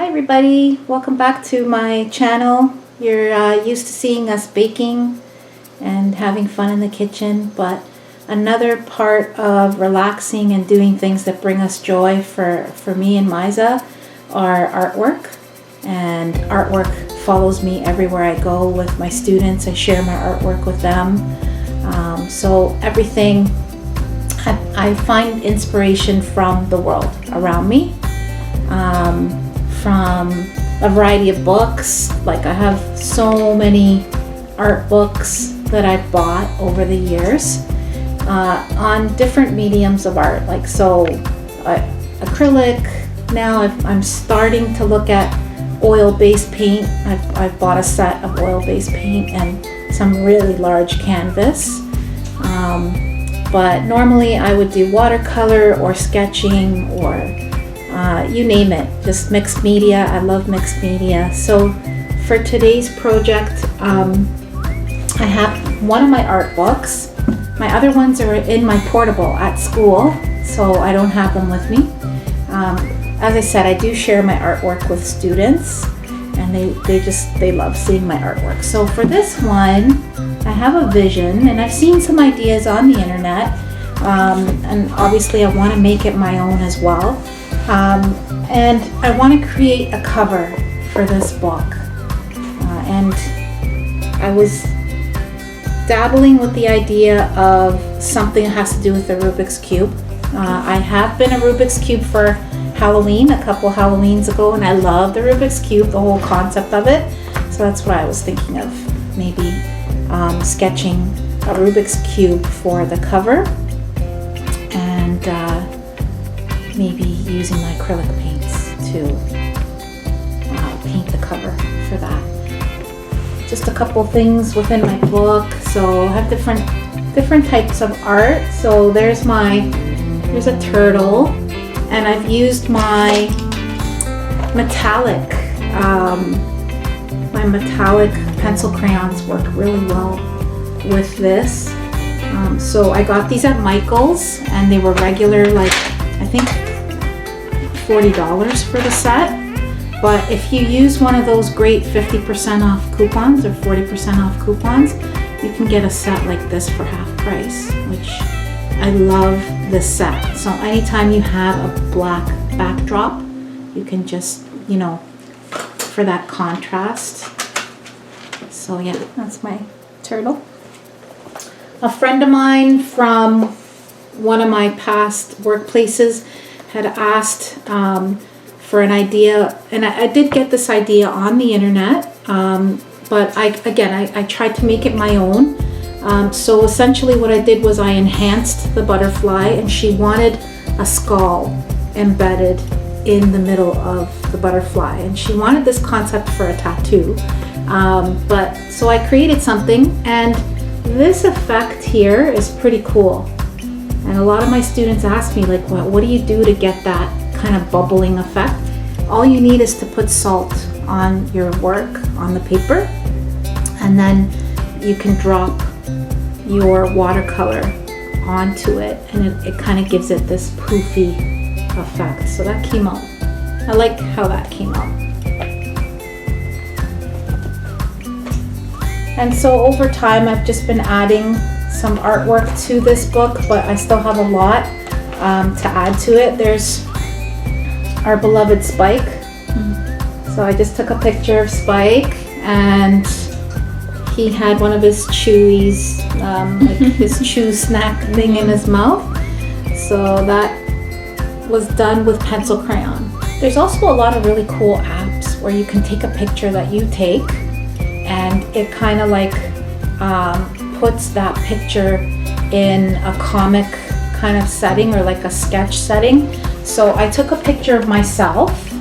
Hi everybody, welcome back to my channel. You're used to seeing us baking and having fun in the kitchen, but another part of relaxing and doing things that bring us joy for me and Miza are artwork. And artwork follows me everywhere I go with my students. I share my artwork with them. So everything, I find inspiration from the world around me. From a variety of books. Like I have so many art books that I've bought over the years on different mediums of art. Like acrylic. Now I'm starting to look at oil-based paint. I've bought a set of oil-based paint and some really large canvas. But normally I would do watercolor or sketching or you name it, just mixed media. I love mixed media. So for today's project, I have one of my art books. My other ones are in my portable at school, so I don't have them with me. As I said, I do share my artwork with students, and they love seeing my artwork. So for this one, I have a vision, and I've seen some ideas on the internet, and obviously I want to make it my own as well. And I want to create a cover for this book. And I was dabbling with the idea of something that has to do with the Rubik's Cube. I have been a Rubik's Cube for Halloween, a couple Halloweens ago, and I love the Rubik's Cube, the whole concept of it. So that's what I was thinking of, maybe sketching a Rubik's Cube for the cover. And maybe using my acrylic paints to paint the cover for that. Just a couple things within my book. So I have different types of art. So there's a turtle, and I've used my metallic pencil crayons work really well with this. So I got these at Michael's, and they were regular, like I think $40 for the set. But if you use one of those great 50% off coupons or 40% off coupons, you can get a set like this for half price, which I love this set. So anytime you have a black backdrop, you can just, for that contrast. So yeah, that's my turtle. A friend of mine from one of my past workplaces had asked for an idea, and I did get this idea on the internet, but I tried to make it my own. So essentially what I did was I enhanced the butterfly, and she wanted a skull embedded in the middle of the butterfly, and she wanted this concept for a tattoo. So I created something, and this effect here is pretty cool. And a lot of my students ask me, like, what do you do to get that kind of bubbling effect? All you need is to put salt on your work, on the paper, and then you can drop your watercolor onto it, and it kind of gives it this poofy effect. So that came out. I like how that came out. And so over time, I've just been adding some artwork to this book, but I still have a lot to add to it. There's our beloved Spike. So I just took a picture of Spike, and he had one of his chewies, like his chew snack thing in his mouth. So that was done with pencil crayon. There's also a lot of really cool apps where you can take a picture that you take, and it kind of like puts that picture in a comic kind of setting, or like a sketch setting. So I took a picture of myself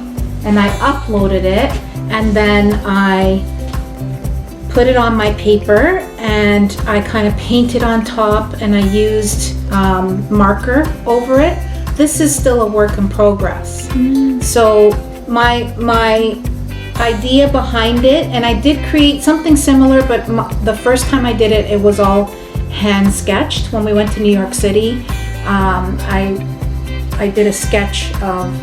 and I uploaded it, and then I put it on my paper, and I kind of painted on top, and I used marker over it. This is still a work in progress. So my idea behind it, and I did create something similar, but the first time I did it, it was all hand sketched. When we went to New York City, I did a sketch of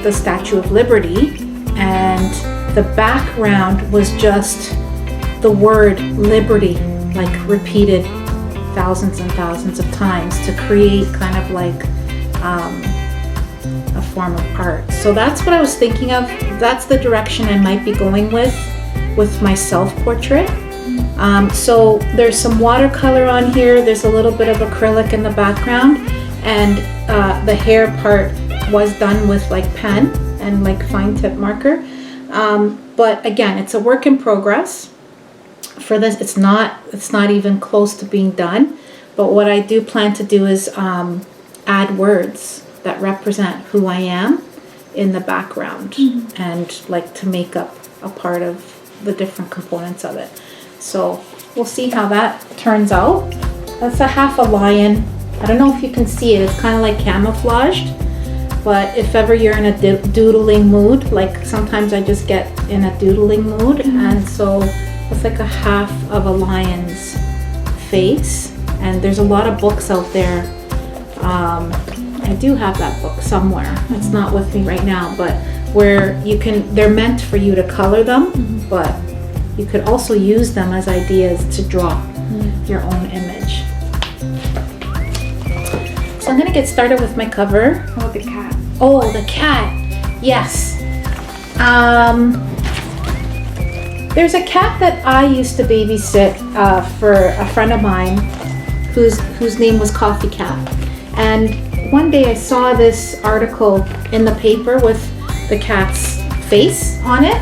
the Statue of Liberty, and the background was just the word liberty, like repeated thousands and thousands of times to create kind of like a form of art. So that's what I was thinking of. That's the direction I might be going with my self-portrait. So there's some watercolor on here. There's a little bit of acrylic in the background, and the hair part was done with like pen and like fine tip marker. But again, it's a work in progress. For this, it's not even close to being done. But what I do plan to do is add words that represent who I am in the background, and like to make up a part of the different components of it. So we'll see how that turns out. That's a half a lion. I don't know if you can see it. It's kind of like camouflaged. But if ever you're in a doodling mood, like sometimes I just get in a doodling mood, and so it's like a half of a lion's face. And there's a lot of books out there. I do have that book somewhere. It's not with me right now, but where they're meant for you to color them, but you could also use them as ideas to draw your own image. So I'm gonna get started with my cover. Oh, the cat. Oh, the cat. Yes. There's a cat that I used to babysit for a friend of mine whose name was Coffee Cat. And one day I saw this article in the paper with the cat's face on it,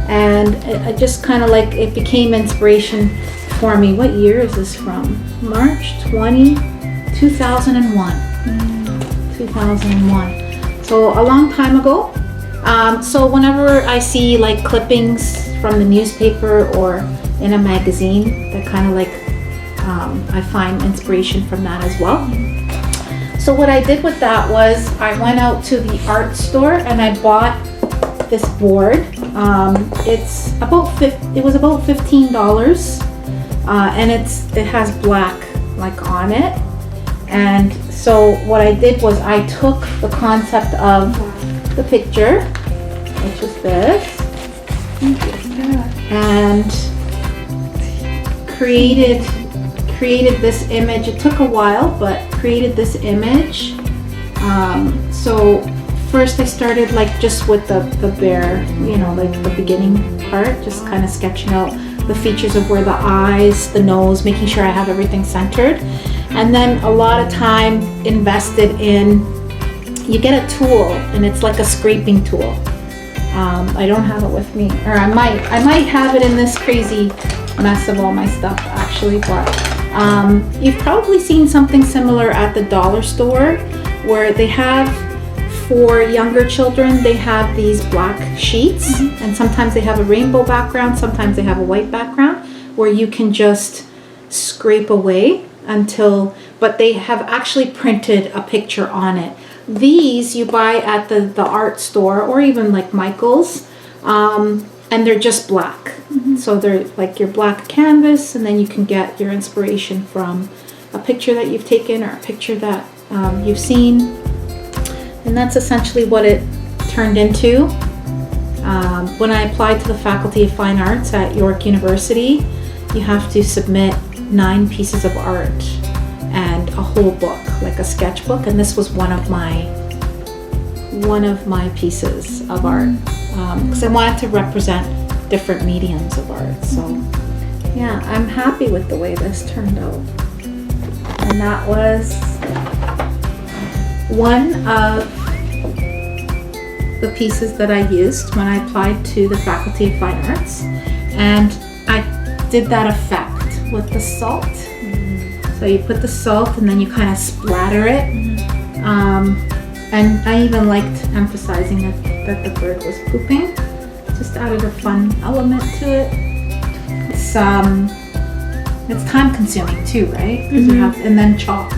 and it just kind of like, it became inspiration for me. What year is this from? March 2001. 2001. So a long time ago. So whenever I see like clippings from the newspaper or in a magazine, that kind of like, I find inspiration from that as well. So what I did with that was I went out to the art store and I bought this board. It was about $15, and it has black like on it. And so what I did was I took the concept of the picture, which is this, and created this image. It took a while, but created this image. So first I started like just with the bare, like the beginning part, just kind of sketching out the features of where the eyes, the nose, making sure I have everything centered. And then a lot of time invested in, you get a tool and it's like a scraping tool. I don't have it with me, or I might have it in this crazy mess of all my stuff actually, but you've probably seen something similar at the dollar store where they have, for younger children, they have these black sheets, and sometimes they have a rainbow background, sometimes they have a white background, where you can just scrape away but they have actually printed a picture on it. These you buy at the art store or even like Michael's, and they're just black. So they're like your black canvas, and then you can get your inspiration from a picture that you've taken or a picture that you've seen. And that's essentially what it turned into. When I applied to the Faculty of Fine Arts at York University, you have to submit 9 pieces of art and a whole book, like a sketchbook, and this was one of my pieces of art, because I wanted to represent different mediums of art. So yeah, I'm happy with the way this turned out. And that was one of the pieces that I used when I applied to the Faculty of Fine Arts, and I did that effect with the salt. So you put the salt and then you kind of splatter it. And I even liked emphasizing that the bird was pooping. Just added a fun element to it. It's time consuming too, right? Because you have, and then chalk,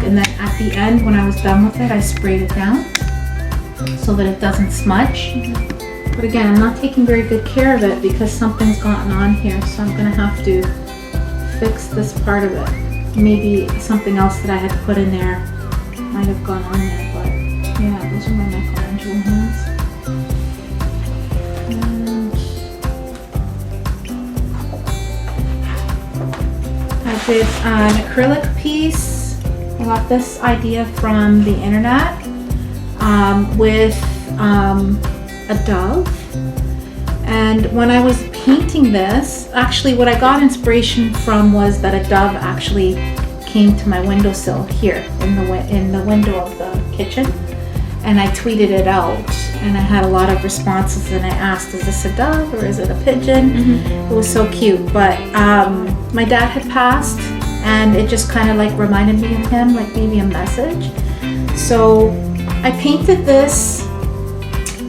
and then at the end when I was done with it, I sprayed it down so that it doesn't smudge. But again, I'm not taking very good care of it because something's gotten on here, so I'm gonna have to fix this part of it. Maybe something else that I had put in there might have gone on there, but yeah, those are my Michael did an acrylic piece. I got this idea from the internet with a dove. And when I was painting this, actually what I got inspiration from was that a dove actually came to my windowsill here in the window of the kitchen, and I tweeted it out, and I had a lot of responses, and I asked, is this a dove or is it a pigeon? It was so cute. But my dad had passed, and it just kind of like reminded me of him, like maybe a message. So I painted this,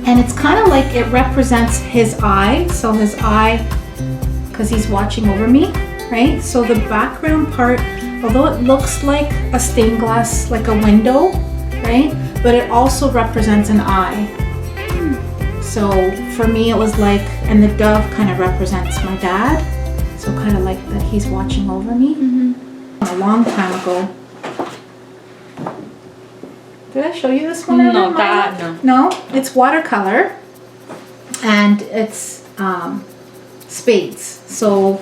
and it's kind of like it represents his eye. So his eye, because he's watching over me, right? So the background part, although it looks like a stained glass, like a window, right? But it also represents an eye. So for me it was like, and the dove kind of represents my dad. So kind of like that he's watching over me. A long time ago. Did I show you this one? No, that, no. No, it's watercolor, and it's spades. So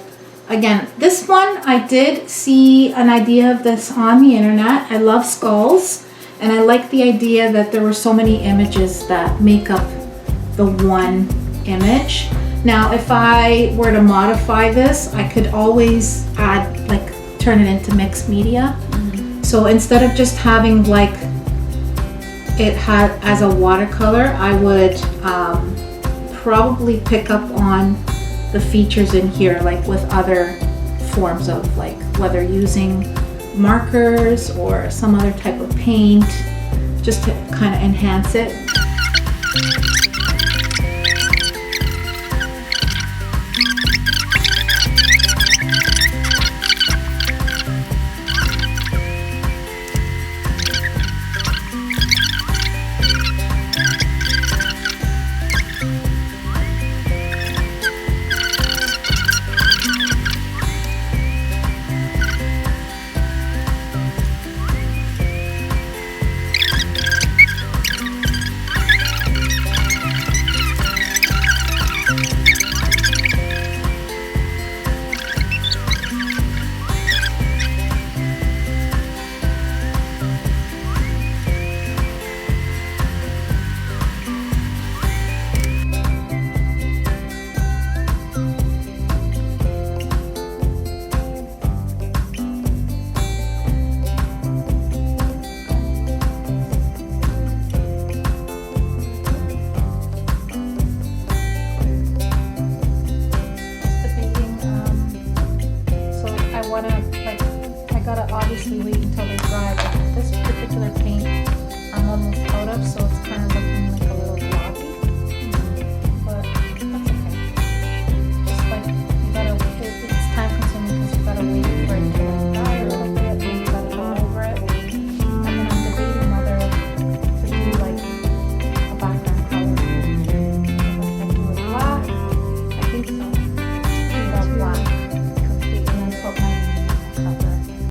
again, this one I did see an idea of this on the internet. I love skulls, and I like the idea that there were so many images that make up the one image. Now, if I were to modify this, I could always add, like, turn it into mixed media. So instead of just having like it had as a watercolor, I would probably pick up on the features in here, like with other forms of, like, whether using markers or some other type of paint, just to kind of enhance it. Obviously wait until they dry, but this particular paint I'm almost out of, so it's